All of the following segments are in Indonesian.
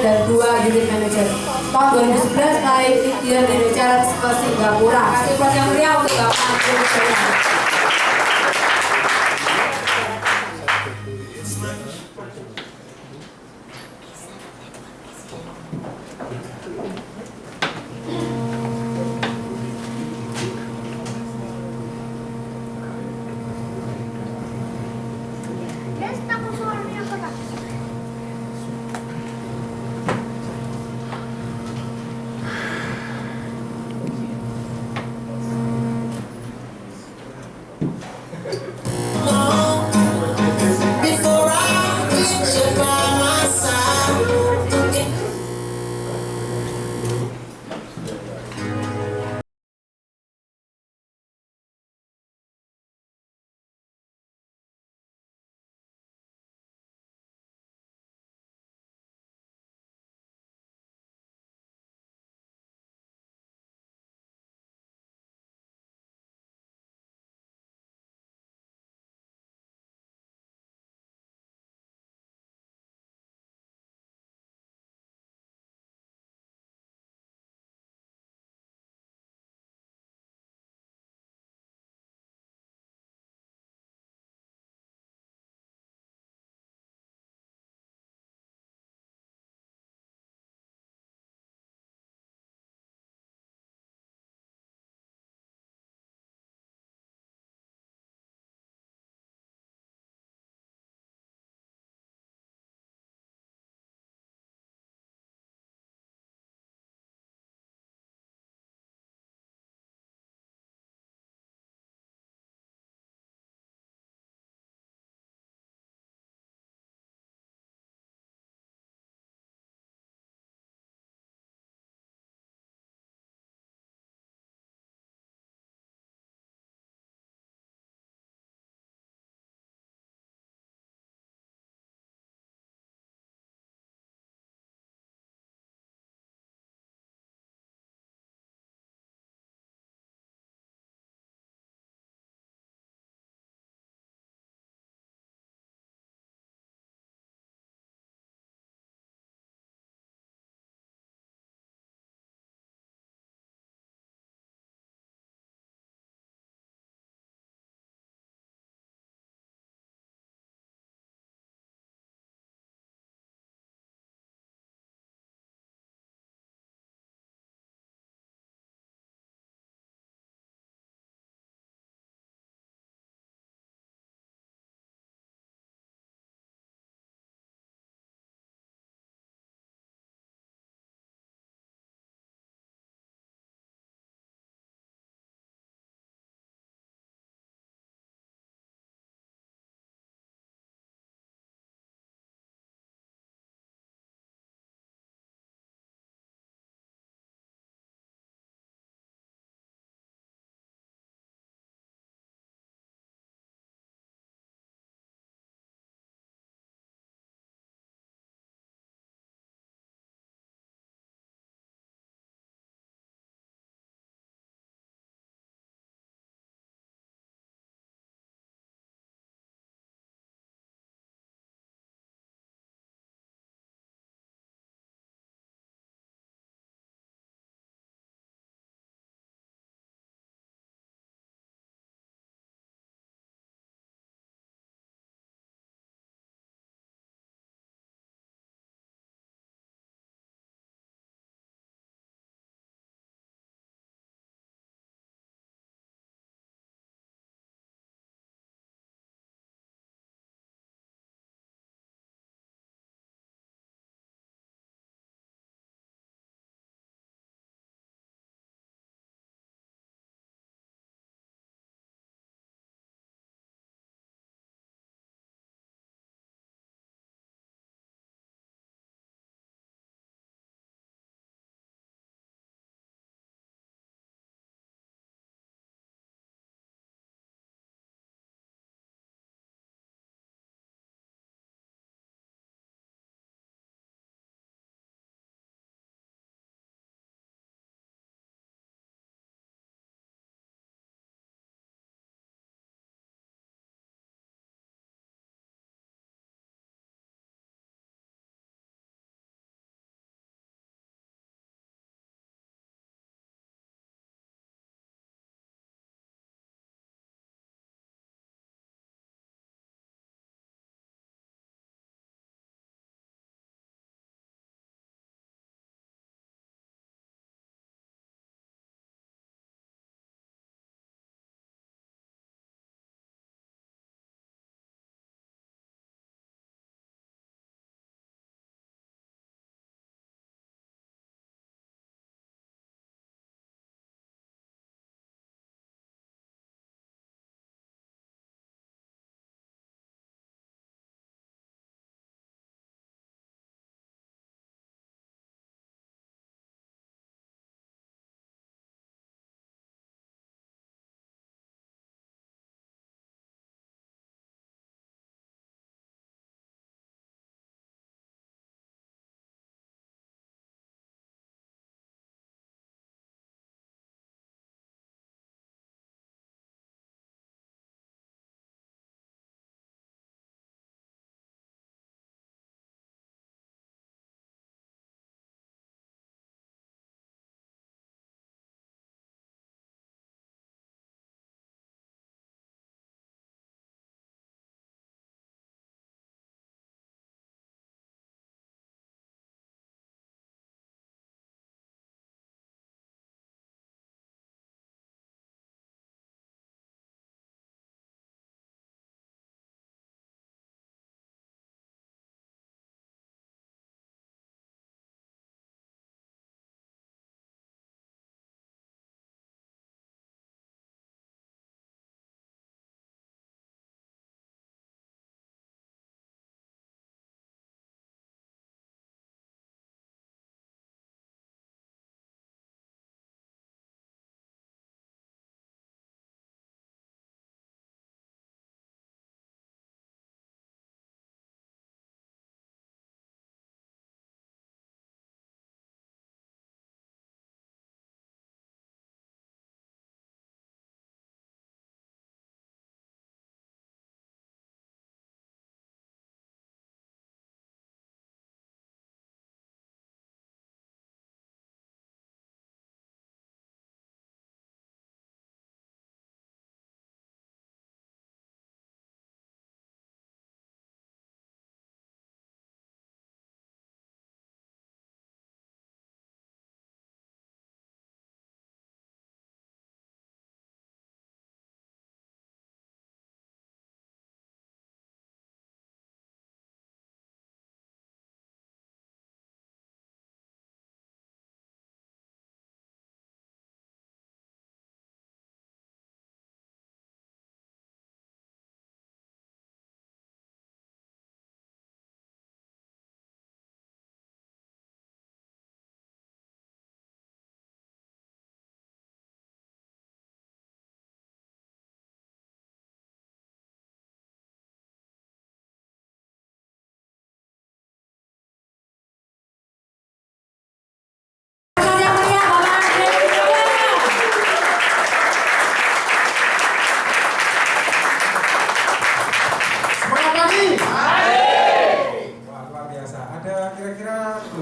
dan 2 unit manager. Tahun 2011 naik Indian manager ke Singapura. Kasih buat yang meriah untuk Bapak Agus Jaya.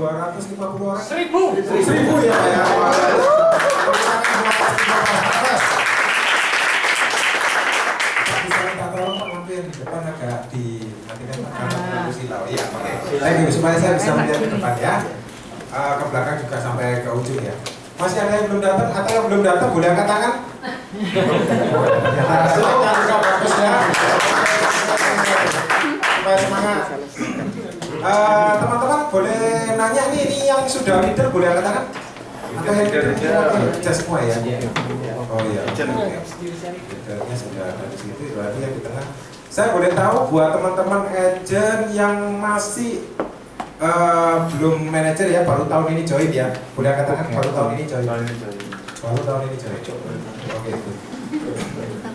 250 orang? 1000 ya Pak ya. Di depan agak di nanti kan akan silau ya. Oke. Supaya saya bisa melihat ke depan ya. Ke belakang juga sampai ke ujung ya. Masih ada yang belum datang atau yang belum datang boleh angkat tangan? Bagus ya. Supaya semangat. Teman-teman boleh nanya ini yang sudah leader boleh angkat tangan? Atau yang leader semua ya? Oh iya. Leadernya sudah ada di situ, berarti yang di tengah. Saya boleh tahu buat teman-teman agent yang masih belum manajer ya, baru tahun ini join ya. Boleh katakan baru tahun ini join. Baru tahun ini join. Oke.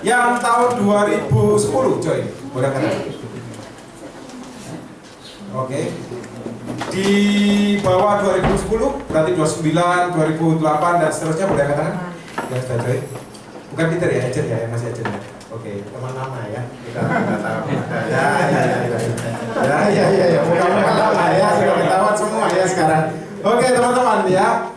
Yang tahun 2010 join. Boleh katakan. Oke. Di bawah 2010 berarti 29, 2008 dan seterusnya boleh katakan. Yang sudah join. Bukan leader ya, agent ya, masih agent ya. Oke, teman lama ya, kita tahu. Ya, muka-muka lama ya, sudah ketahuan semua ya sekarang. Oke teman-teman ya,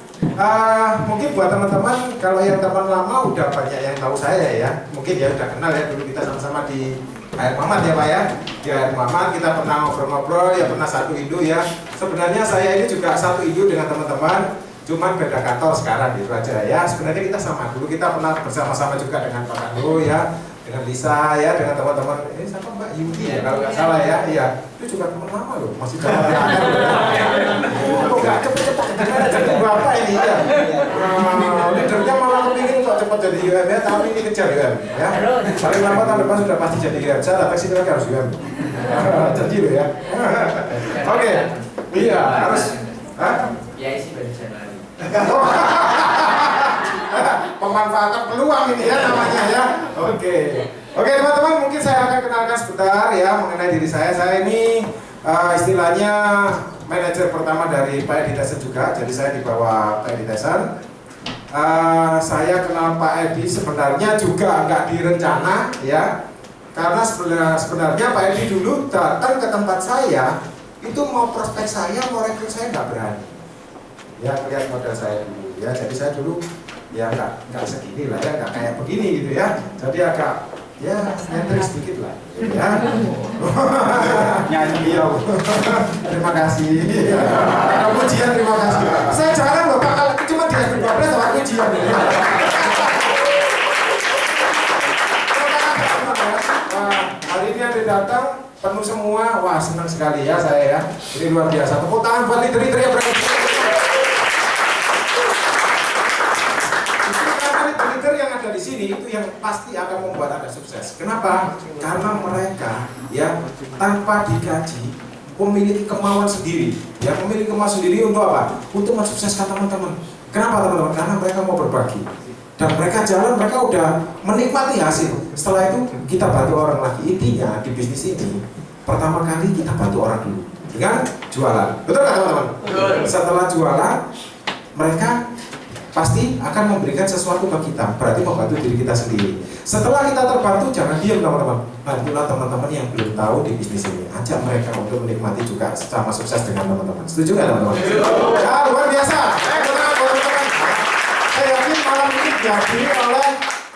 mungkin buat teman-teman kalau yang teman lama udah banyak yang tahu saya ya, mungkin ya udah kenal ya, dulu kita sama-sama di Air Mamat ya Pak ya. Di Air Mamat kita pernah ngobrol-ngobrol ya, pernah satu Indo ya. Sebenarnya saya ini juga satu Indo dengan teman-teman, cuman beda kantor sekarang gitu aja ya. Sebenarnya kita sama, dulu kita pernah bersama-sama juga dengan Pak Kando ya, dengan Lisa ya, dengan teman-teman ini sama Mbak Yudi ya kalau nggak salah ya. Iya, itu juga teman lama loh, masih zaman kok nggak cepet-cepet jadi bapak ini ya. Leadernya malah kepingin kok cepet jadi UM ya, tahun ini kejar UM ya. Paling lama tahun depan sudah pasti jadi UM. Saya datang sini lagi harus UM. Jadi loh ya. Oke, iya harus. Ya isi dari Januari. Pemanfaatan peluang ini ya namanya ya. Oke teman-teman, mungkin saya akan kenalkan sebentar ya mengenai diri saya. Saya ini istilahnya manajer pertama dari Pak Edi Tyson juga. Jadi saya di bawah Pak Edi Tyson. Saya kenal Pak Edi sebenarnya juga nggak direncana ya. Karena sebenarnya Pak Edi dulu datang ke tempat saya itu mau prospek saya, mau rekrut saya nggak berani. Ya lihat modal saya dulu ya. Jadi saya dulu ya nggak segini lah ya, nggak kayak begini gitu ya. Jadi agak ya nyentrik sedikit lah ya. Nyanyi ya. Terima kasih. Ada pujian, terima kasih. Saya jarang loh Pak, kalau cuma di S12 sama pujian ya. Hari ini ada datang penuh semua, wah senang sekali ya saya ya. Ini luar biasa. Tepuk tangan buat leader-leader yang berani. Leader yang ada di sini itu yang pasti akan membuat Anda sukses. Kenapa? Karena mereka ya tanpa digaji memiliki kemauan sendiri. Ya memiliki kemauan sendiri untuk apa? Untuk mensukseskan teman-teman. Kenapa teman-teman? Karena mereka mau berbagi. Dan mereka jalan, mereka udah menikmati hasil. Setelah itu kita bantu orang lagi. Intinya di bisnis ini pertama kali kita bantu orang dulu dengan jualan. Betul nggak teman-teman? Setelah jualan mereka pasti akan memberikan sesuatu ke kita, berarti membantu diri kita sendiri. Setelah kita terbantu, jangan diam teman-teman. Bantulah teman-teman yang belum tahu di bisnis ini. Ajak mereka untuk menikmati juga sama sukses dengan teman-teman. Setuju nggak teman-teman? Ya, luar biasa. Saya yakin malam ini dihadiri oleh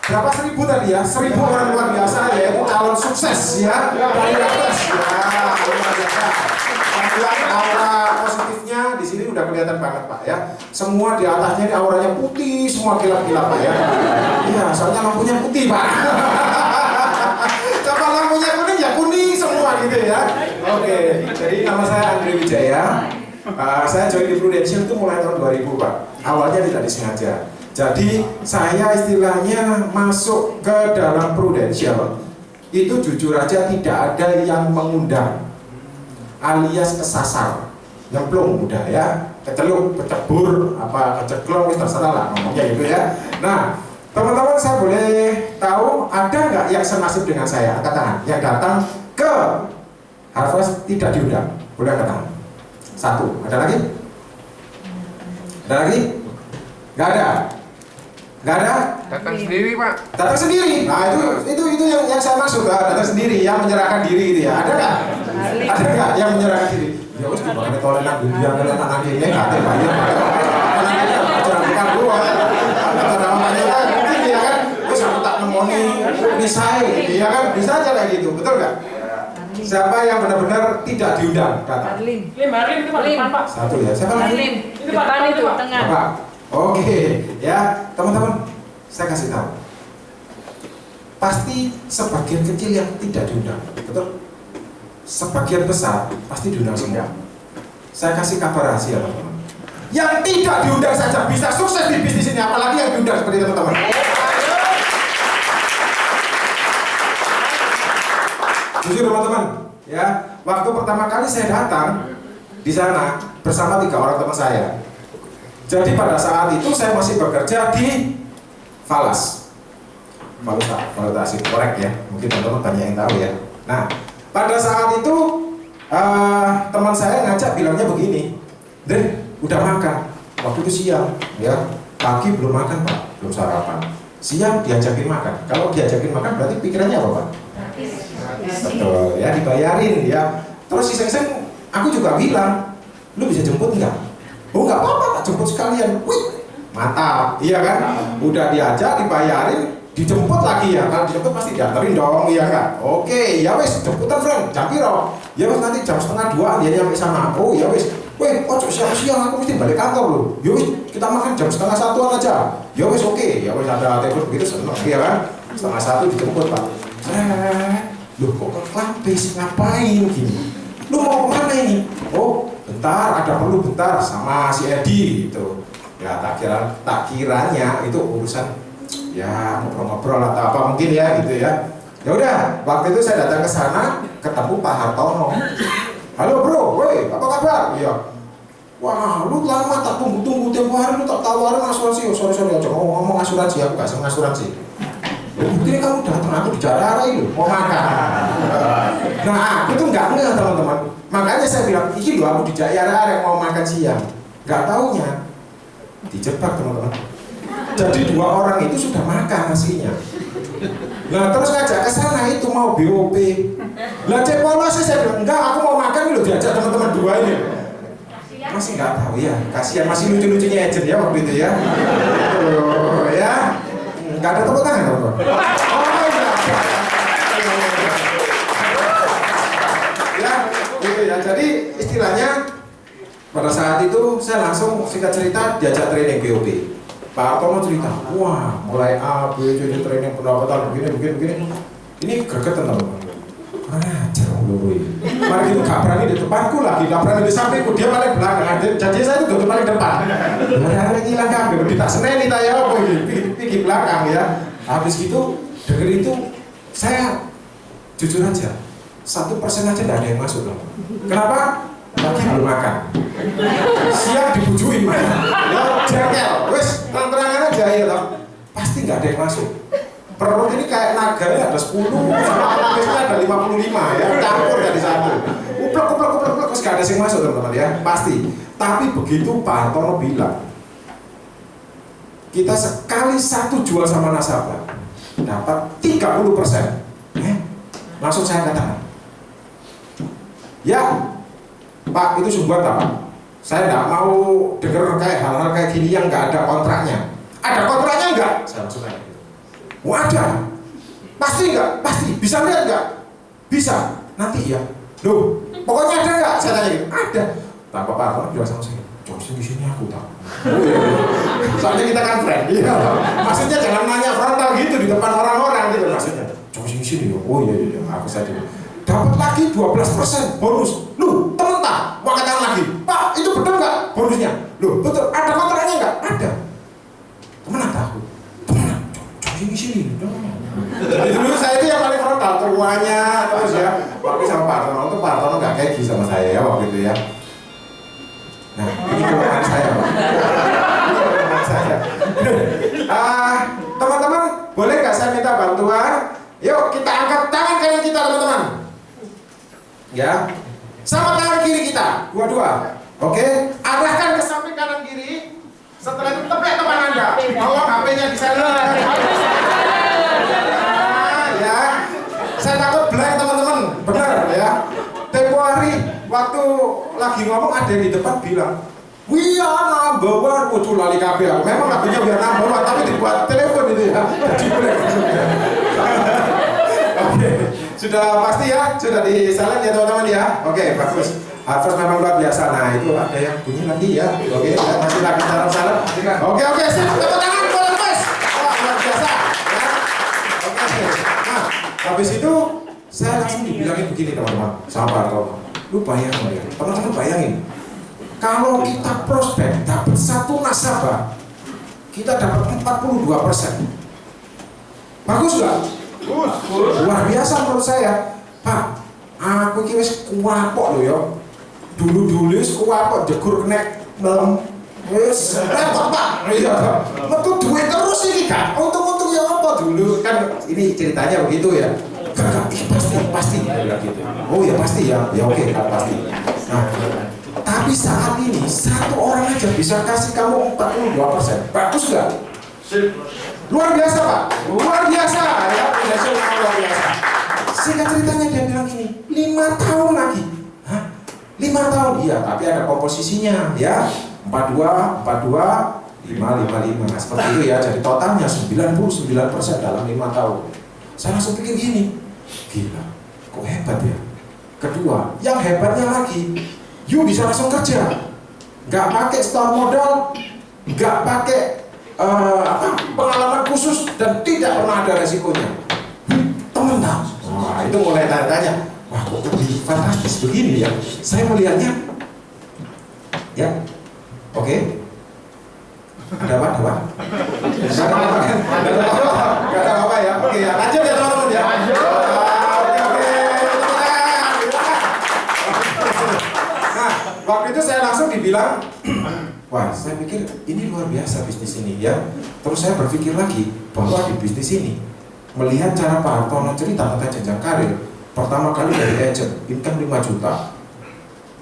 berapa 1000 tadi ya? 1000 orang luar biasa yaitu calon sukses ya dari atas. Ya, luar biasa. Aura positifnya di sini udah kelihatan banget Pak ya. Semua di atasnya ini auranya putih, semua kilap-kilap Pak ya. Iya, soalnya lampunya putih Pak. Coba lampunya kuning ya kuning semua gitu ya. Oke, jadi nama saya Andre Wijaya. Saya join di Prudential itu mulai tahun 2000 Pak. Awalnya tidak disengaja. Jadi saya istilahnya masuk ke dalam Prudential itu jujur aja tidak ada yang mengundang, alias kesasar, nyemplung udah ya, kecelup, kecebur, apa keceklong, terserah lah ngomongnya gitu ya. Nah teman-teman, saya boleh tahu ada nggak yang senasib dengan saya? Angkat tangan. Yang datang ke Harvest tidak diundang, boleh angkat tangan. Satu, ada lagi? Ada lagi? Nggak ada? Nggak ada? Datang sendiri Pak. Datang sendiri. Nah itu yang saya maksud, datang sendiri, yang menyerahkan diri gitu ya. Ada nggak? Ada nggak yang menyerahkan diri? Ya wis dibakane tolenan dunia kalian anak ini kate bayar. Anak ini ajaran kan gua. Ada namanya kan mungkin ya kan. Wis aku tak nemoni nisai, ya kan bisa aja kayak gitu, betul nggak? Siapa yang benar-benar tidak diundang? Kata. Marlin itu Pak. Satu ya. Siapa lagi? Marlin. Itu Pak itu tengah. Bapak. Oke, ya teman-teman, saya kasih tahu. Pasti sebagian kecil yang tidak diundang, betul? Sebagian besar pasti diundang semua. Saya kasih kabar rahasia teman-teman. Yang tidak diundang saja bisa sukses di bisnis ini, apalagi yang diundang seperti teman-teman. Jujur teman-teman, ya waktu pertama kali saya datang di sana bersama 3 orang teman saya. Jadi pada saat itu saya masih bekerja di valuasi korek ya, mungkin teman-teman banyak yang tahu ya. Nah, pada saat itu teman saya ngajak bilangnya begini, "Den, udah makan." Waktu itu siang, ya pagi belum makan Pak, belum sarapan. Siang diajakin makan. Kalau diajakin makan berarti pikirannya apa Pak? Betul, ya dibayarin ya. Terus iseng-iseng aku juga bilang, "Lu bisa jemput nggak?" "Oh nggak apa-apa, tak jemput sekalian." Wih, mantap, iya kan? Udah diajak, dibayarin, dijemput lagi ya kan? Dijemput pasti dianterin dong, iya kan? Oke, ya wes, jemputan friend, jam piro? Ya wes nanti jam 1:30 dia nyampe sana. Oh ya wes, weh, ojo siang-siang aku mesti balik kantor loh. Ya wes, kita makan jam 1:30 aja. Ya wes oke, ya wes ada telepon begitu seneng, iya kan? 1:30 dijemput Pak. Loh kok kelampis ngapain gini? Lu mau kemana ini? Oh bentar, ada perlu bentar sama si Edi gitu. Ya tak kiranya itu urusan ya ngobrol-ngobrol atau apa mungkin ya gitu ya. Ya udah, waktu itu saya datang ke sana ketemu Pak Hartono. "Halo bro, woi apa kabar?" "Iya." "Wah lu lama tak tunggu-tunggu tiap hari lu tak tawarin asuransi." "Oh sorry aja ngomong asuransi, aku gak seneng asuransi." "Buktinya kamu datang, aku dijararai loh, mau makan." Nah, aku tuh nggak ngeh teman-teman. Makanya saya bilang, "Iki loh aku dijararai mau makan siang." Nggak taunya dijebak teman-teman. Jadi 2 orang itu sudah makan aslinya. Nah terus ngajak ke sana itu mau BOP. Lah cek polos saya bilang, "Enggak, aku mau makan loh," diajak teman-teman 2 ini. Masih nggak tahu ya, kasihan masih lucu-lucunya agent ya waktu itu ya. Oh, ya. Nggak ada tepuk tangan teman-teman. Oh ya, gitu ya. Jadi istilahnya pada saat itu saya langsung singkat cerita diajak training BOP. Pak Hartono cerita, "Wah mulai A, B, C, D training pendapatan begini. Ini gregetan teman-teman. Ajar dulu ini. Mari itu gak berani di depanku lagi, gak berani di sampingku, dia paling belakang. Jadi saya itu duduk paling depan. Ada yang hilang kabel, kita seneni tanya apa ini, pergi belakang ya. Habis gitu, denger itu, saya jujur aja, 1% aja gak ada yang masuk loh. Kenapa? Lagi belum makan. Siang dibujuin makan. Ya jengkel, wes terang-terangan aja ya toh. Pasti gak ada yang masuk. Perut ini kayak naga ya, ada 10, biasanya ada 55 ya, campur dari satu. Uplek, terus gak ada yang masuk teman-teman ya, pasti. Tapi begitu Pak Hartono bilang, kita sekali satu jual sama nasabah, dapat 30%. Langsung saya katakan, "Ya, Pak itu sumber Pak. Saya nggak mau dengar kayak hal-hal kayak gini yang nggak ada kontraknya. Ada kontraknya nggak?" Saya langsung nanya. "Oh ada, pasti nggak? Pasti, bisa lihat nggak? Bisa, nanti ya. Loh, pokoknya ada nggak?" Saya tanya gitu. "Ada." Tanpa Pak Hartono bilang sama saya, "Joksin di sini aku tahu." Soalnya kita kan friend, iya. Maksudnya jangan nanya frontal gitu di depan orang-orang gitu maksudnya. "Joksin di sini, oh iya, aku saja." Dapat lagi 12% bonus. Loh, temen tak? Mau katakan lagi, "Pak, itu betul nggak bonusnya?" "Loh, betul. Ada kontraknya nggak?" "Ada." "Temenan tahu?" "Temenan. Di sini. Jadi dulu saya itu yang paling frontal, tuanya terus ya. Waktu sama Pak Hartono nggak kayak gitu sama saya ya waktu itu ya. Nah, ini kelemahan saya Pak. Ini kelemahan saya. Teman-teman, boleh nggak saya minta bantuan? Yuk kita angkat tangan kanan kita teman-teman. Ya, sama tangan kiri kita, dua-dua. Oke, arahkan ke samping kanan kiri. Setelah itu tepek teman Anda, bawa HP-nya di sana. Ya, saya takut blank teman-teman, benar ya. Tempo hari waktu lagi lagi ngomong ada yang di depan bilang, "We are number one." Waduh lali kabeh aku. Memang lagunya biar number one, tapi dibuat telepon itu ya. Jadi break. Oke, sudah pasti ya, sudah di silent ya teman-teman ya. Oke, bagus. Harvest memang luar biasa. Nah itu ada yang bunyi lagi ya. Oke, masih lagi salam-salam. Oke, sip, tepuk tangan buat Harvest. Wah, luar biasa. Ya. Oke. Nah, habis itu saya langsung dibilangin begini teman-teman, sama Pak Artono. Lu bayangin ya, teman-teman bayangin. Kalau kita prospek dapat satu nasabah, kita dapat 42%. Bagus nggak? Luar biasa menurut saya. Pak, aku ini wis kuwapok lho ya. Dulu wis kuwapok jegur kena melem. Wis repot Pak. Iya. Metu duit terus ini kan. Untung-untung ya apa dulu kan ini ceritanya begitu ya. Kakak, pasti bilang gitu. Oh ya pasti ya. Ya oke, pasti. Nah, tapi saat ini satu orang aja bisa kasih kamu 42%. Bagus nggak? Luar biasa Pak, luar biasa ya, luar biasa. Singkat ceritanya dia bilang gini, 5 tahun lagi. Hah? 5 tahun? Iya, tapi ada komposisinya ya, 42, 5. Nah, seperti itu ya, jadi totalnya 99% dalam 5 tahun. Saya langsung pikir gini, gila, kok hebat ya. Kedua, yang hebatnya lagi, you bisa langsung kerja, nggak pakai store modal, nggak pakai pengalaman khusus dan tidak pernah ada resikonya. Teman tahu? Wah itu mulai tanya-tanya, wah kok lebih fantastis begini ya? Saya melihatnya, ya, oke. Ada apa? Gak ada apa ya? Oke ya, lanjut ya teman-teman ya. Nah, waktu itu saya langsung dibilang, wah, saya pikir ini luar biasa bisnis ini ya. Terus saya berpikir lagi bahwa di bisnis ini, melihat cara Pak Hartono cerita tentang jenjang karir, pertama kali dari agent, income 5 juta.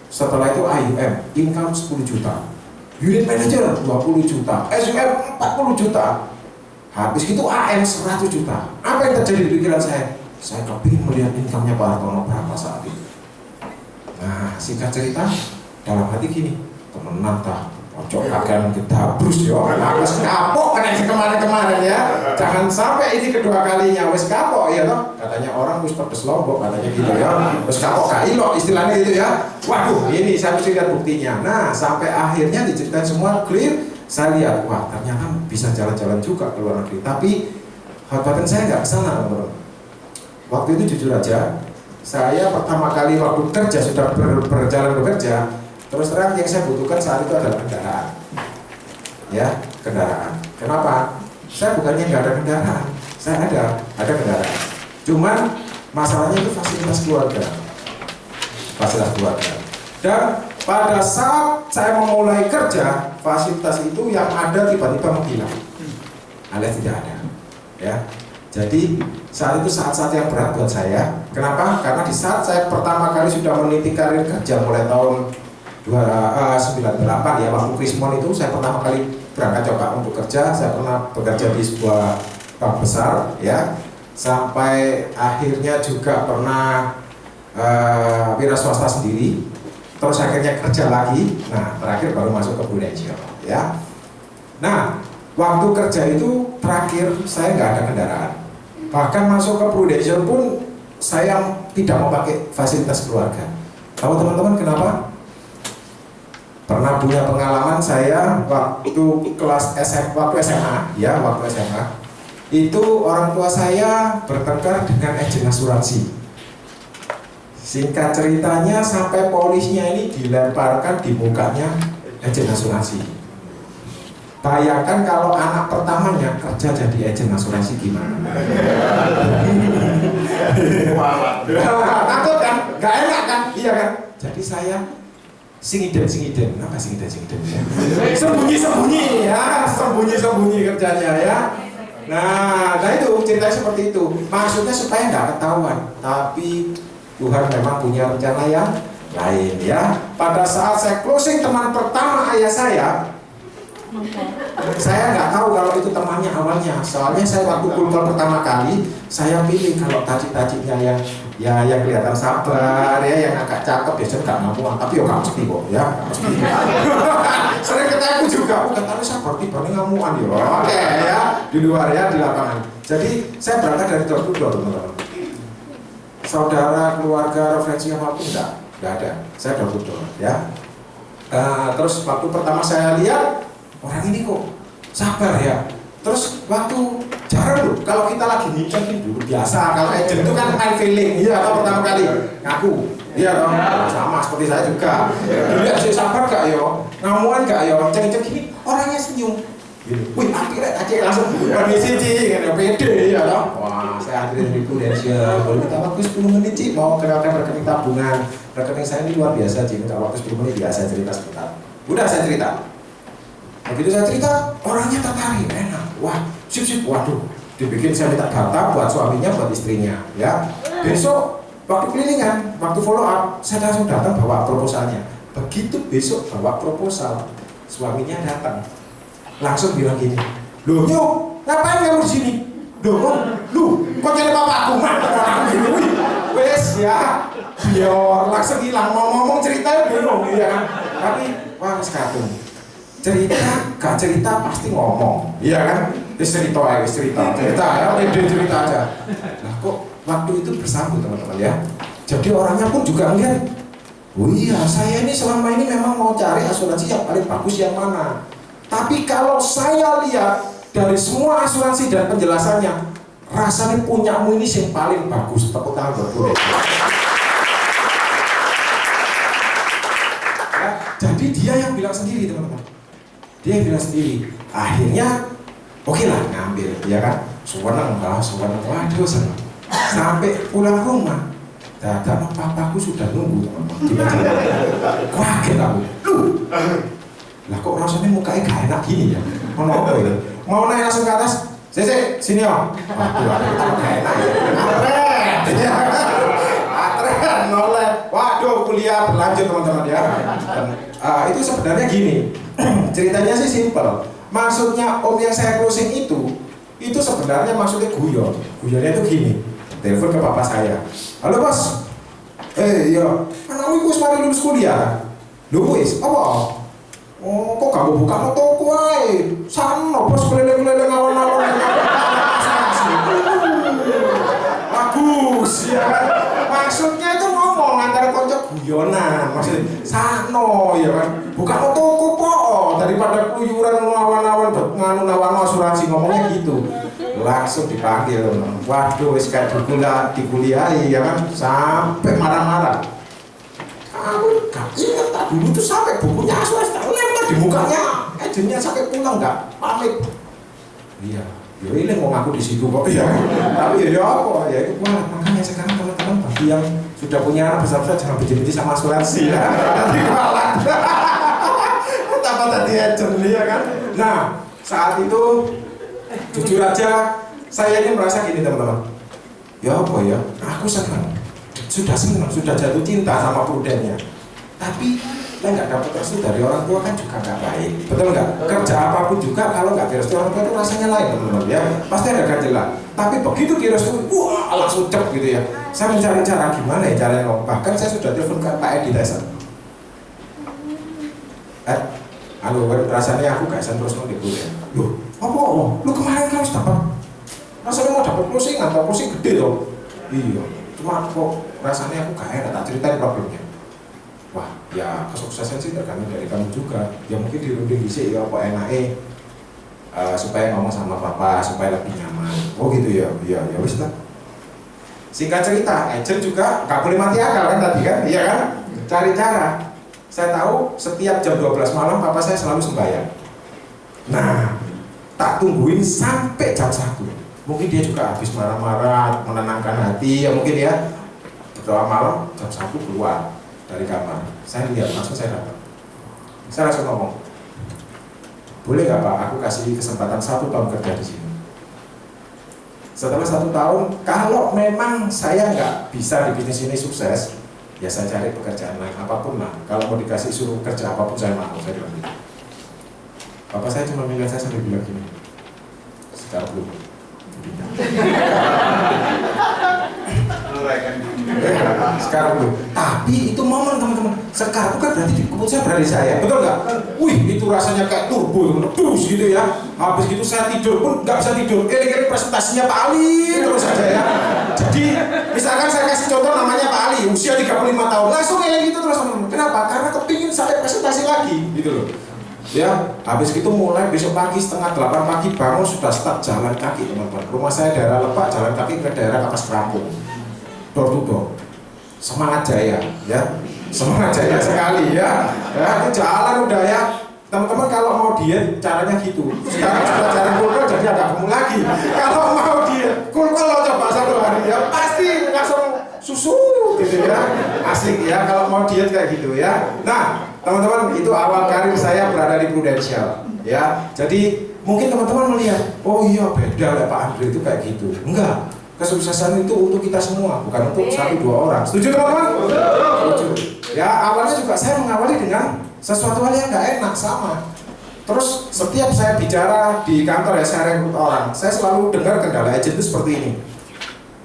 Setelah itu IUM, income 10 juta. Unit manager 20 juta, SUM 40 juta. Habis itu AM 100 juta. Apa yang terjadi di pikiran saya? Saya kepingin melihat income-nya Pak Hartono berapa saat itu. Nah, singkat cerita, dalam hati gini, temenan tak, ojo akan kita brus yo, harus kapok kan yang kemarin-kemarin ya. Jangan sampai ini kedua kalinya wes kapok ya toh. Katanya orang wis pedes lombok katanya gitu ya. Wes kapok gak ilok istilahnya gitu ya. Waduh, ini saya mesti lihat buktinya. Nah, sampai akhirnya diceritain semua clear. Saya lihat, wah ternyata bisa jalan-jalan juga ke luar negeri. Tapi hambatan saya nggak kesana teman-teman. Waktu itu jujur aja, saya pertama kali waktu kerja sudah berjalan bekerja. Terus terang yang saya butuhkan saat itu adalah kendaraan. Ya, kendaraan. Kenapa? Saya bukannya nggak ada kendaraan. Saya ada kendaraan. Cuman masalahnya itu fasilitas keluarga. Fasilitas keluarga. Dan pada saat saya memulai kerja, fasilitas itu yang ada tiba-tiba menghilang. Alias tidak ada. Ya. Jadi saat itu saat-saat yang berat buat saya. Kenapa? Karena di saat saya pertama kali sudah meniti karir kerja mulai tahun 98 ya, waktu Krismon itu saya pertama kali berangkat coba untuk kerja. Saya pernah bekerja di sebuah bank besar ya, sampai akhirnya juga pernah wira swasta sendiri, terus akhirnya kerja lagi. Nah terakhir baru masuk ke Prudential ya. Nah waktu kerja itu terakhir saya nggak ada kendaraan, bahkan masuk ke Prudential pun saya tidak mau pakai fasilitas keluarga. Tahu teman-teman kenapa? Pernah punya pengalaman saya waktu kelas waktu SMA ya, waktu SMA itu orang tua saya bertengkar dengan agen asuransi. Singkat ceritanya sampai polisnya ini dilemparkan di mukanya agen asuransi. Bayangkan kalau anak pertamanya kerja jadi agen asuransi gimana? Takut kan? Gak enak kan? Iya kan? Jadi saya singiden, apa singiden ya? Sembunyi kerjanya ya. Nah itu ceritanya seperti itu. Maksudnya supaya nggak ketahuan. Tapi Tuhan memang punya rencana yang lain ya. Pada saat saya closing teman pertama ayah saya, Saya nggak tahu kalau itu temannya awalnya. Soalnya saya waktu kultur pertama kali, saya pilih kalau tacik-taciknya yang kelihatan sabar, ya, yang agak cakep, biasanya nggak ngamuan. Tapi ya nggak mesti kok, ya nggak mesti. Sering ketemu juga, aku katanya sabar tiba-tiba ngamuan ya. Oke ya, di luar ya, di lapangan. Jadi saya berangkat dari door to door, teman-teman. Saudara, keluarga, referensi apapun nggak ada. Saya door to door, ya. Terus waktu pertama saya lihat orang ini kok sabar ya. Terus waktu jarang loh, kalau kita lagi meeting dulu biasa, kalau agent itu kan main feeling, iya atau pertama kali ngaku, iya dong, sama seperti saya juga. Dilihat sih sabar gak yo, ngamuan gak yo, ceng-ceng gini, orangnya senyum. Wih, akhirnya aja langsung permisi Ci, kan pede ya toh. Wah, saya hadirin di Prudential. Boleh minta waktu 10 menit Ci, mau ke rekening tabungan. Rekening saya ini luar biasa Ci, minta waktu 10 menit ya, saya cerita sebentar. Udah saya cerita. Begitu saya cerita, orangnya tertarik, enak. Wah, sip, waduh. Dibikin saya minta data buat suaminya, buat istrinya, ya. Besok waktu kelilingan, waktu follow up, saya langsung datang bawa proposalnya. Begitu besok bawa proposal, suaminya datang. Langsung bilang gini, loh Nyok, ngapain kamu di sini? Lu, kok jadi bapakku? Mana gini, wes ya, biar langsung hilang, mau ngomong ceritanya bingung, ya kan? Tapi, wah sekatung, gak cerita pasti ngomong, iya kan? Cerita ya, pede cerita aja. Nah kok waktu itu bersambut teman-teman ya. Jadi orangnya pun juga ngeliat, oh iya saya ini selama ini memang mau cari asuransi yang paling bagus yang mana. Tapi kalau saya lihat dari semua asuransi dan penjelasannya, rasanya punyamu ini yang paling bagus. Tepuk tangan buat gue. Ya, jadi dia yang bilang sendiri teman-teman. Dia yang bilang sendiri. Akhirnya, oke lah ngambil, ya kan? Seneng, waduh seneng. Sampai pulang rumah, karena papaku sudah nunggu teman-teman. Kaget aku. Lah kok rasanya mukanya gak enak gini ya? Mau apa itu? Mau naik langsung ke atas? Sini om. Waduh, gak enak ya. Atret, noleh. Waduh, kuliah berlanjut teman-teman ya. Itu sebenarnya gini. Ceritanya sih simpel. Maksudnya om yang saya closing itu sebenarnya maksudnya guyon. Guyonnya itu gini. Telepon ke papa saya. Halo bos. Iya. Anakku wis mari lulus kuliah. Lho wis, apa? Oh, kok kamu buka toko ae? Sana bos keliling-keliling awal-awal. Bagus ya kan? Maksudnya itu ngomong antara konco guyonan, maksudnya sano ya kan? Buka toko po daripada keluyuran awan-awan nganu asuransi ngomongnya gitu. Langsung dipanggil. Waduh, wis kayak dikuliahi ya kan? Sampai marah-marah. Aku gak inget tak dulu tuh sampai bukunya asuransi tak lempar di mukanya, agennya sampai pulang gak pamit. Iya, ya ini mau ngaku di situ kok ya. Tapi ya apa ya itu wah, makanya sekarang teman-teman bagi yang sudah punya anak besar-besar jangan benci-benci sama asuransi ya. Nanti kualat. Tambah tadi agen ya kan. Nah saat itu jujur aja saya ini merasa gini teman-teman. Ya apa ya, aku senang. Sudah senang, sudah jatuh cinta sama Prudentnya. Tapi saya nggak dapat restu dari orang tua kan juga nggak baik, betul nggak? Kerja apapun juga kalau nggak direstu orang tua itu rasanya lain teman-teman ya. Pasti ada ganjelan. Tapi begitu direstu, wah langsung cep gitu ya. Saya mencari cara gimana ya caranya ngomong. Bahkan saya sudah telepon ke Pak Edi Tyson. Halo, rasanya aku gak terus mau dibeli. Loh, apa? Lu kemarin kan harus dapat. Rasanya mau dapat closing atau closing gede loh. Iya. Cuma kok rasanya aku gak enak, tak ceritain problemnya. Wah, ya kesuksesan sih tergantung dari kamu juga. Ya mungkin dirunding isi ya apa enaknya supaya ngomong sama papa, supaya lebih nyaman. Oh gitu ya, iya ya wis lah. Singkat cerita, agent juga gak boleh mati akal kan tadi kan, iya kan? Cari cara. Saya tahu setiap jam 12 malam papa saya selalu sembahyang. Nah, tak tungguin sampai jam 1. Mungkin dia juga habis marah-marah, menenangkan hati, ya mungkin ya. Berdoa malam, jam 1 keluar dari kamar. Saya lihat, langsung saya datang. Saya langsung ngomong, boleh nggak Pak, aku kasih kesempatan 1 tahun kerja di sini. Setelah 1 tahun, kalau memang saya nggak bisa di bisnis ini sukses, ya saya cari pekerjaan lain apapun lah. Kalau mau dikasih suruh kerja apapun saya mau, saya bilang gitu. Bapak saya cuma melihat saya sambil bilang gini, sekarang belum. Sekarang belum. Tapi itu momen teman-teman. Sekarang kan berarti keputusan berada di saya, betul nggak? Wih, itu rasanya kayak turbo, terus gitu ya. Habis gitu saya tidur pun nggak bisa tidur. Kira-kira presentasinya Pak Ali terus saja ya. Jadi misalkan saya kasih contoh namanya Pak Ali, usia 35 tahun, langsung kayak gitu terus teman-teman. Kenapa? Karena kepingin sampai presentasi lagi, gitu loh. Ya, habis itu mulai besok pagi setengah 8 pagi bangun sudah start jalan kaki teman-teman. Rumah saya daerah Lebak, jalan kaki ke daerah Kapas Kerampung, door to door. Semangat jaya, ya, semangat jaya sekali ya. Ya, itu jalan udah ya. Teman-teman kalau mau diet caranya gitu. Sekarang sudah jalan kulkol jadi agak gemuk lagi. Kalau mau diet kulkol lo coba 1 hari ya pasti langsung susu gitu ya. Asik ya kalau mau diet kayak gitu ya. Nah, teman-teman itu awal karir saya berada di Prudential ya. Jadi mungkin teman-teman melihat, oh iya beda lah Pak Andre itu kayak gitu. Enggak, kesuksesan itu untuk kita semua, bukan untuk 1-2 orang. Setuju teman-teman? Setuju. Ya awalnya juga saya mengawali dengan sesuatu hal yang nggak enak sama. Terus setiap saya bicara di kantor ya saya rekrut orang, saya selalu dengar kendala agent itu seperti ini.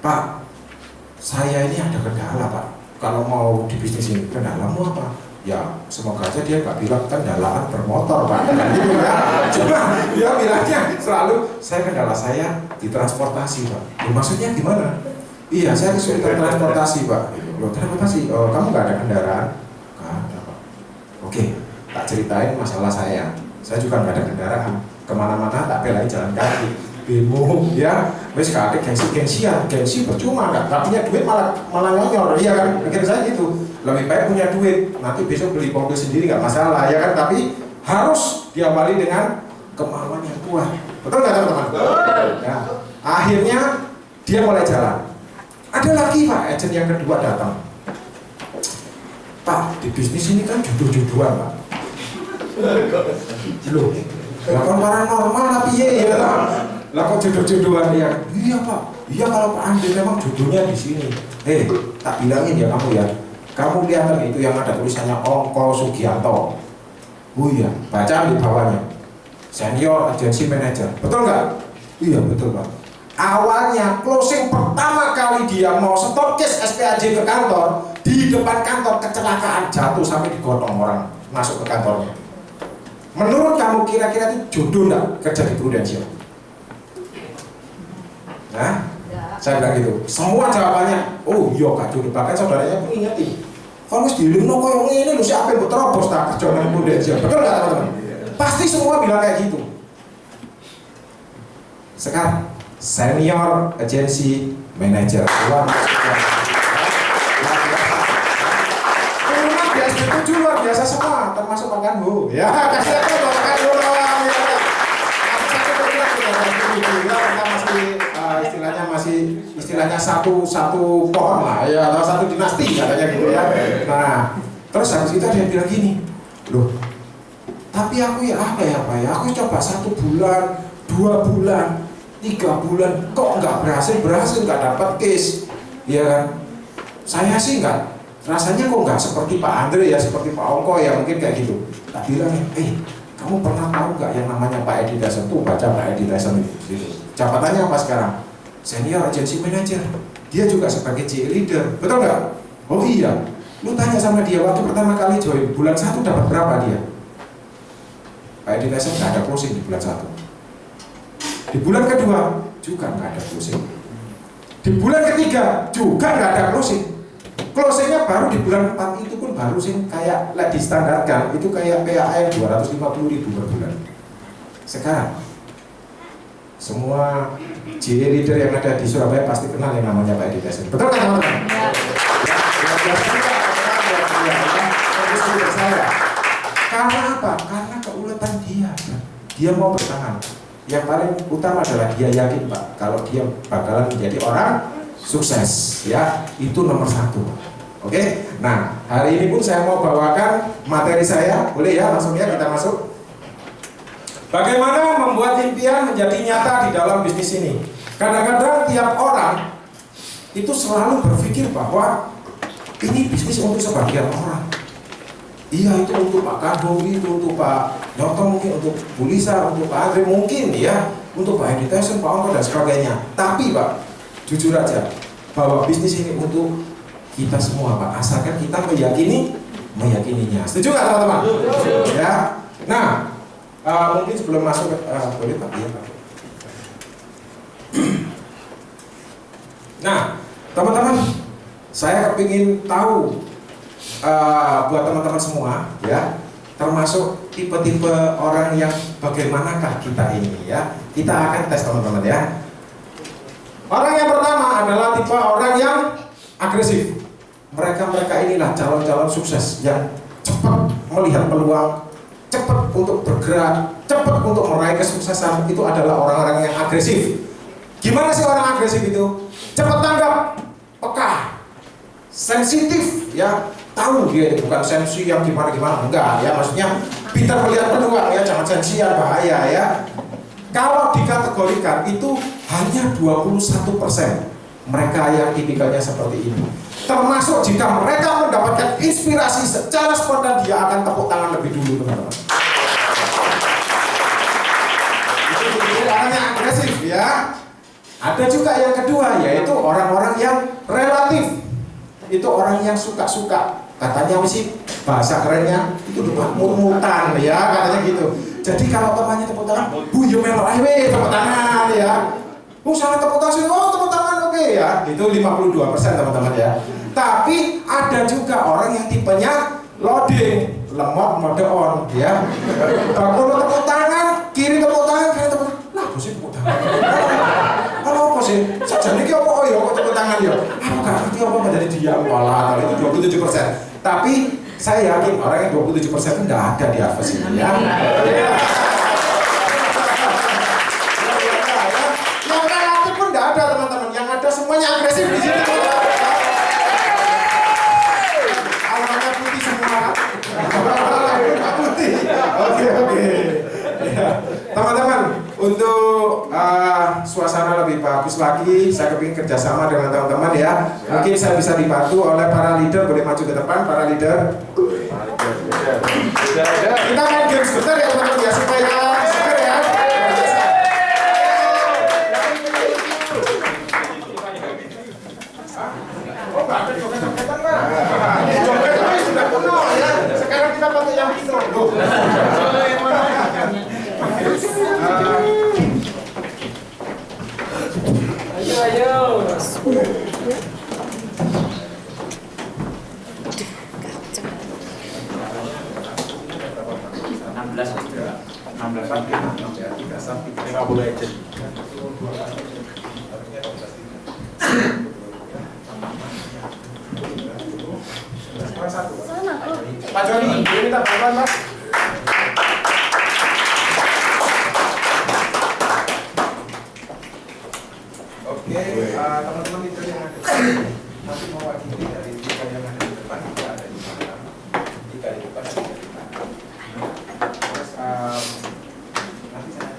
Pak, saya ini ada kendala Pak. Kalau mau di bisnis ini, kendalamu apa? Ya semoga aja dia nggak bilang kendalaan bermotor Pak, gitu ya. Cuma dia bilangnya selalu kendala saya di transportasi Pak. Ya, maksudnya gimana? Iya saya kesulitan transportasi Pak. Loh transportasi? Oh, kamu nggak ada kendaraan? Nggak ada Pak. Oke, tak ceritain masalah saya. Saya juga nggak ada kendaraan. Kemana-mana tak belain jalan kaki. Bingung ya. Wes kakek gengsi percuma nggak punya duit malah ngonyor. Iya kan? Pikir saya gitu. Lebih baik punya duit, nanti besok beli mobil sendiri nggak masalah ya kan, tapi harus diawali dengan kemauan yang kuat. Betul nggak teman-teman? Ya. Akhirnya dia mulai jalan. Ada lagi Pak, agent yang kedua datang. Pak, di bisnis ini kan jodoh-jodohan Pak. Loh, kan paranormal tapi ya lah kok jodoh-jodohan ya? Iya Pak, iya kalau Pak Andre memang jodohnya di sini. Tak bilangin ya kamu ya. Kamu lihat itu yang ada tulisannya Ongko Sugianto. Oh iya, baca di bawahnya. Senior Agency Manager. Betul nggak? Iya betul Pak. Awalnya closing pertama kali dia mau stop case SPAJ ke kantor, di depan kantor kecelakaan jatuh sampai digotong orang masuk ke kantornya. Menurut kamu kira-kira itu jodoh nggak kerja di Prudential? Nah, saya bilang gitu. Semua jawabannya, oh iya Kak jodoh. Bahkan saudaranya pun ingetin. Kalau dilino koyo ngene lho siapa yang terobos tak kerja nang Prudential. Betul enggak teman-teman? Pasti semua bilang kayak gitu. Sekarang Senior Agency Manager luar biasa, itu luar biasa semua, termasuk Pak Kanbo. Ya, kasih apa Pak Kanbo doang. Istilahnya satu pohon lah ya, atau satu dinasti katanya gitu ya. Nah, terus habis itu dia bilang gini, loh, tapi aku ya apa ya Pak ya, aku coba 1 bulan, 2 bulan, 3 bulan, kok nggak berhasil nggak dapat case, ya kan? Saya sih nggak, rasanya kok nggak seperti Pak Andre ya, seperti Pak Ongko ya mungkin kayak gitu. Tak bilang, kamu pernah tahu nggak yang namanya Pak Edi Dasen tuh, baca Pak Edi Dasen gitu. Jabatannya apa sekarang? Senior Agency Manager. Dia juga sebagai GE Leader, betul nggak? Oh iya, lu tanya sama dia waktu pertama kali join, bulan 1 dapat berapa dia? Pak Edi Dasen nggak ada closing di bulan 1. Di bulan kedua juga nggak ada closing. Di bulan ketiga juga nggak ada closing. Closingnya baru di bulan 4 itu pun baru sih kayak distandarkan itu kayak PAM 250.000 per bulan. Sekarang semua GE Leader yang ada di Surabaya pasti kenal yang namanya Pak Edi Dasen. Betul kan teman-teman? Karena apa? Karena keuletan dia. Dia mau bertahan. Yang paling utama adalah dia yakin Pak kalau dia bakalan menjadi orang sukses ya, itu nomor 1. Oke, nah hari ini pun saya mau bawakan materi saya, boleh ya langsung ya kita masuk. Bagaimana membuat impian menjadi nyata di dalam bisnis ini. Kadang-kadang tiap orang itu selalu berpikir bahwa ini bisnis untuk sebagian orang. Iya itu untuk Pak Kanbo, itu untuk Pak Nyoto, mungkin untuk Bu Lisa, untuk Pak Andre, mungkin ya, untuk Pak Edi Tyson, Pak Ongko dan sebagainya. Tapi Pak, jujur aja, bahwa bisnis ini untuk kita semua Pak, asalkan kita meyakininya. Setuju nggak teman-teman? Ya. Nah, mungkin sebelum masuk, boleh Pak? Iya Pak. Nah, teman-teman, saya kepingin tahu buat teman-teman semua, ya, termasuk tipe-tipe orang yang bagaimanakah kita ini, ya. Kita akan tes teman-teman, ya. Orang yang pertama adalah tipe orang yang agresif. Mereka inilah calon-calon sukses yang cepat melihat peluang, cepat untuk bergerak, cepat untuk meraih kesuksesan. Itu adalah orang-orang yang agresif. Gimana sih orang agresif itu? Cepat tanggap, peka, sensitif, ya. Tahu dia itu bukan sensi yang gimana-gimana, enggak ya, maksudnya pintar melihat peluang ya, jangan sensian, bahaya ya. Kalau dikategorikan itu hanya 21% mereka yang tipikalnya seperti ini. Termasuk jika mereka mendapatkan inspirasi secara spontan, dia akan tepuk tangan lebih dulu, teman-teman. Itu orang yang agresif ya. Ada juga yang kedua, yaitu orang-orang yang relatif. Itu orang yang suka-suka. Katanya sih bahasa kerennya itu mut-mutan ya, katanya gitu. Jadi kalau temannya tepuk tangan, bu yo melo ae tepuk tangan ya. Sangat tepuk tangan, oh tepuk tangan oke ya. Itu 52% teman-teman ya. Tapi ada juga orang yang tipenya loading, lemot mode on ya. Kalau tepuk tangan, kiri tepuk tangan, kanan tepuk tangan. Lah, bos tepuk tangan. Kalau apa sih? Sajane iki apa ya kok tepuk tangan ya? Aku gak ngerti apa menjadi diam malah. Itu 27%. Tapi saya yakin orang yang 27% itu tidak ada di Harvest ini ya. Yang relatif pun tidak ada teman-teman. Yang ada semuanya agresif di sini. Awalnya putih semua. Putih. Oke. Ya. Teman-teman, untuk suasana lebih bagus lagi, saya kepingin kerjasama dengan teman-teman ya. Mungkin saya bisa dibantu oleh para leader, boleh maju ke depan para leader. Kita main game sebentar ya teman-teman ya, supaya seger ya. Oh nggak ada joget-jogetan Pak. Joget ini sudah kuno ya. Sekarang kita pakai yang intro. Ayo. 50 aja. Pak Joni, ini minta bantuan Pak. Oke, teman-teman itu yang ada masih mewakili dari tiga yang ada di depan, tiga ada di mana, tiga di depan, tiga di mana. Terus nanti saya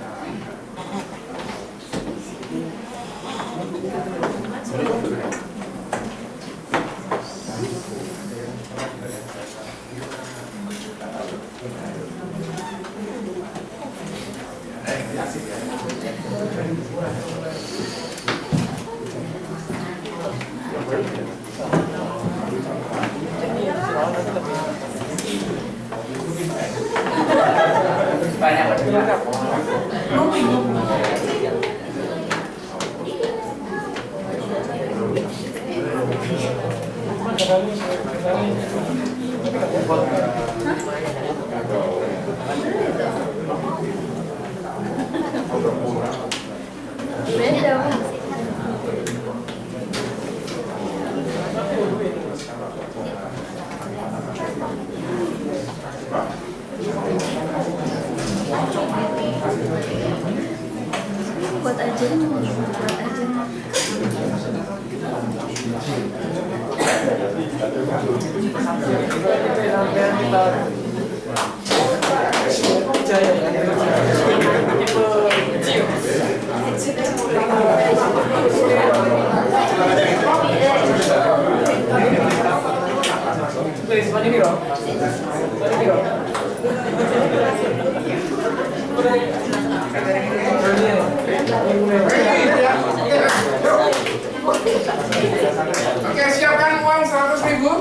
buat aja. Please, Oke, siapkan uang 100.000.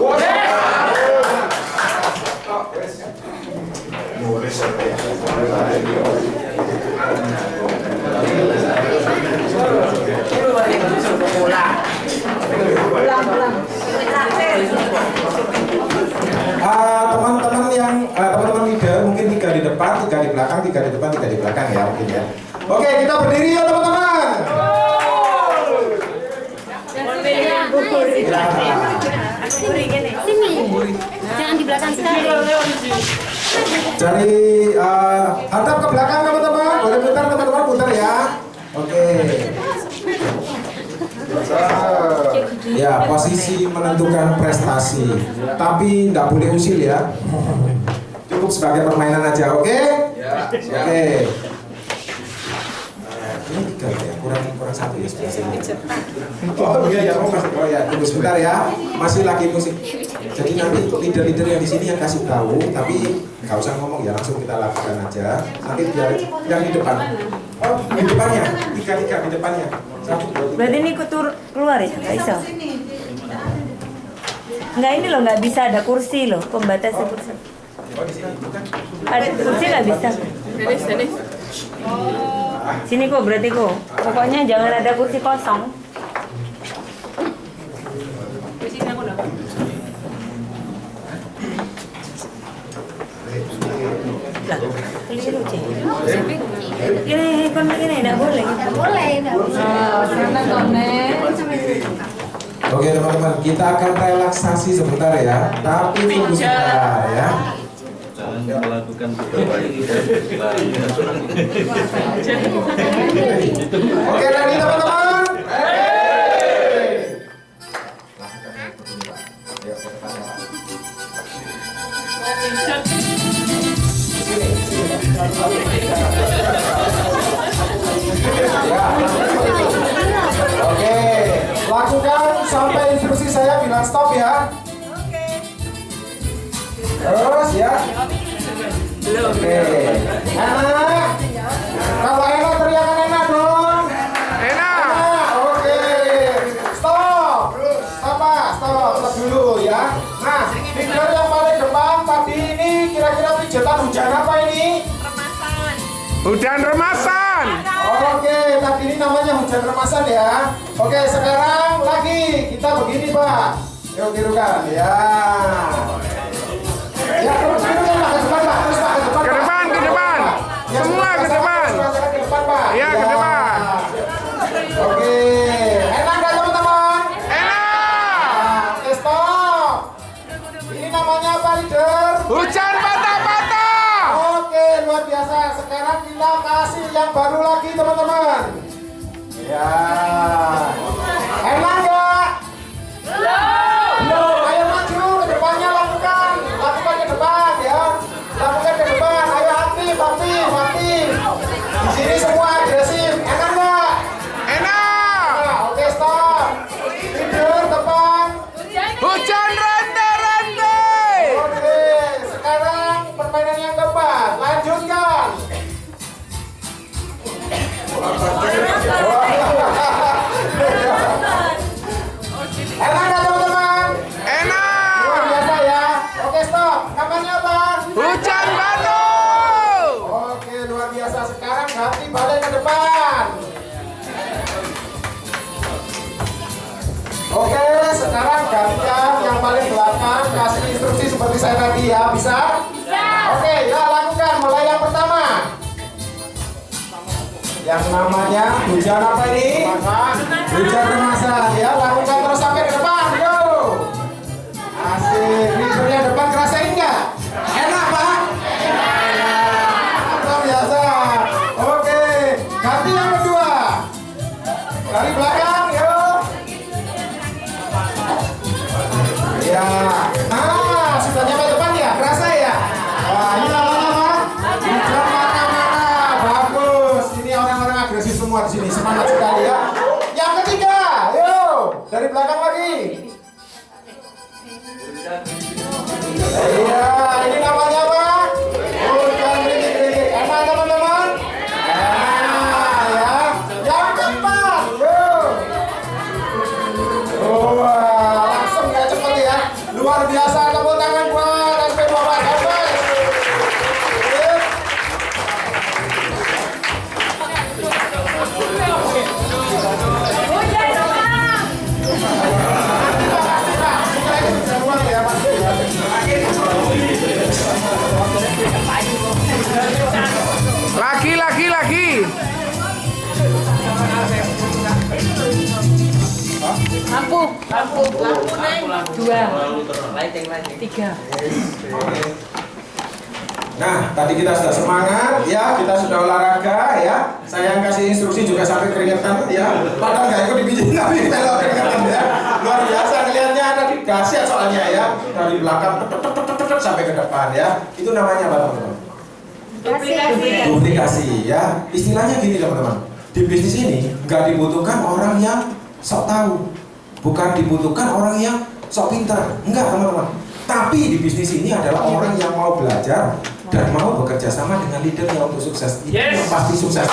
Teman-teman yang teman-teman leader mungkin 3 di depan, 3 di belakang, 3 di depan, 3 di belakang ya mungkin ya. Oke, kita berdiri ya teman-teman. Sini. Jangan di belakang sekali. Cari hadap ke belakang teman-teman. Boleh putar teman-teman, putar ya. Oke. Ya, posisi menentukan prestasi. Tapi tidak boleh usil ya. Cukup sebagai permainan aja, oke? Oke. Ini 3 ya, kurang 1 ya sebelah sini. Oh iya, oh ya, tunggu sebentar ya. Masih lagi musik. Jadi nanti leader-leader yang di sini yang kasih tahu, tapi nggak usah ngomong ya, langsung kita lakukan aja. Nanti biar yang di depan. Oh, di depannya, 3 di depannya. 1, 2, 3. Berarti ini keluar ya, nggak bisa? Nggak, ini loh, nggak bisa ada kursi loh, pembatasnya kursi. Oh, di sini bukan. Ada kursi nggak bisa. Sini kok, berarti kok. Pokoknya jangan ada kursi kosong. Lah, keliru cek. Ini kan begini, nggak boleh. Oke teman-teman, kita akan relaksasi sebentar ya, tapi tunggu sebentar ya. Jangan melakukan berbalik. Oke, ready teman-teman? Oke, lakukan sampai instruksi saya bilang stop ya. Terus ya. Oke. Enak. Kalau enak teriakan enak dong. Enak. Oke. Stop. Stop dulu ya. Nah, leader yang paling depan tadi ini kira-kira pijetan hujan apa ini? Hujan remasan. Oke, tadi ini namanya hujan remasan ya. Oke, sekarang lagi kita begini Pak. Tiru-tirukan ya. Ya, terus tirukan Pak, ke depan Pak. Terus Pak, ke depan Ke Pak. depan, ke depan. Ya, Semua ke depan. Ke depan Pak. Iya, ke depan. Oke, enak nggak teman-teman? Enak. Oke, stop. Ini namanya apa leader? Hujan patah-patah. Oke, luar biasa. Sekarang kita kasih yang baru lagi teman-teman. Ya. Enak nggak? Belum. Ayo maju ke depannya, lakukan ke depan ya. Lakukan ke depan. Ayo aktif. Di sini semua agresif. Enak nggak? Enak. Nah, oke stop. Tidur depan. Hujan rantai-rantai. Oke, sekarang permainan yang keempat. Lanjutkan. Enak nggak teman-teman? Enak. Luar biasa ya. Oke stop. Kamarnya apa? Hujan batu. Oke luar biasa. Sekarang ganti balik ke depan. Oke sekarang gantian yang paling belakang kasih instruksi seperti saya tadi ya. Bisa? Oke ya lakukan. Mulai yang pertama. Yang namanya hujan apa ini? Hujan remasan ya. Lakukan terus sampai ke depan. Yo. Asik. Leadernya depan kerasain nggak? Enak Pak? Luar biasa. Oke. Ganti yang kedua. Dari belakang yuk. Ya. Nah sudah nyampe depan ya? Kerasa ya? Wah ini namanya apa? Hujan mata-mata. Bagus. Ini orang-orang agresif semua di sini. Semangat sekali ya. Yang ketiga. Yuk. Dari belakang lagi. lagi. Lampu neng. 2, Lighting. 3. Nah, tadi kita sudah semangat ya, kita sudah olahraga ya. Saya yang kasih instruksi juga sampai keringetan ya. Padahal nggak ikut dibijitin tapi kalau keringetan ya. Luar biasa ngelihatnya, ada di dahsyat soalnya ya. Dari belakang sampai ke depan ya. Itu namanya apa teman-teman? Duplikasi ya. Istilahnya gini teman-teman. Di bisnis ini nggak dibutuhkan orang yang sok tahu, bukan dibutuhkan orang yang sok pintar. Enggak teman-teman. Tapi di bisnis ini adalah orang yang mau belajar dan mau bekerja sama dengan leadernya untuk sukses. Itu yang pasti sukses.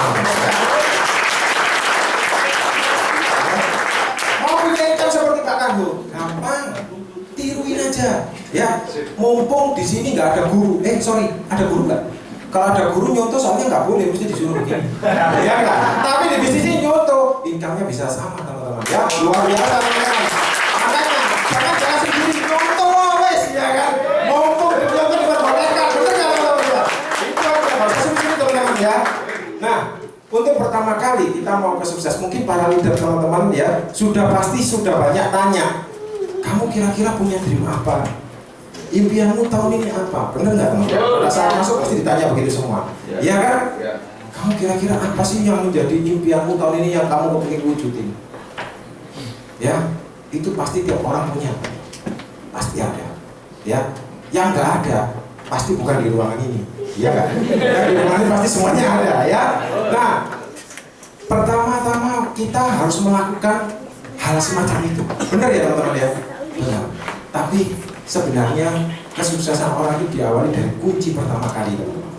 Mau punya income seperti Pak Kanggo, gampang, tiruin aja. Ya, mumpung di sini nggak ada guru. Ada guru nggak? Kalau ada guru nyontoh soalnya nggak boleh, mesti disuruh begini. Ya nggak? Tapi di bisnis ini nyontoh, income-nya bisa sama teman-teman. Ya, luar biasa teman-teman. Makanya jangan sendiri nyontoh, wes, ya kan? Mumpung dinyontoh diperbolehkan, betul nggak teman-teman? Itu nggak usah sulit teman-teman ya. Nah, untuk pertama kali kita mau ke sukses, mungkin para leader teman-teman ya sudah banyak tanya, kamu kira-kira punya dream apa? Impianmu tahun ini apa? Bener nggak teman-teman? Pada saat masuk pasti ditanya begitu semua. Iya kan? Kamu kira-kira apa sih yang menjadi impianmu tahun ini yang kamu ingin wujudin? Ya, itu pasti tiap orang punya. Pasti ada. Ya, yang nggak ada pasti bukan di ruangan ini. Iya kan? Yang di ruangan ini pasti semuanya ada ya. Nah, pertama-tama kita harus melakukan hal semacam itu. Benar ya teman-teman ya? Benar. Tapi sebenarnya kesuksesan orang itu diawali dari kunci pertama kali teman-teman.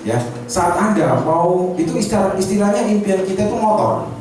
Ya, saat Anda mau itu istilahnya impian kita itu motor.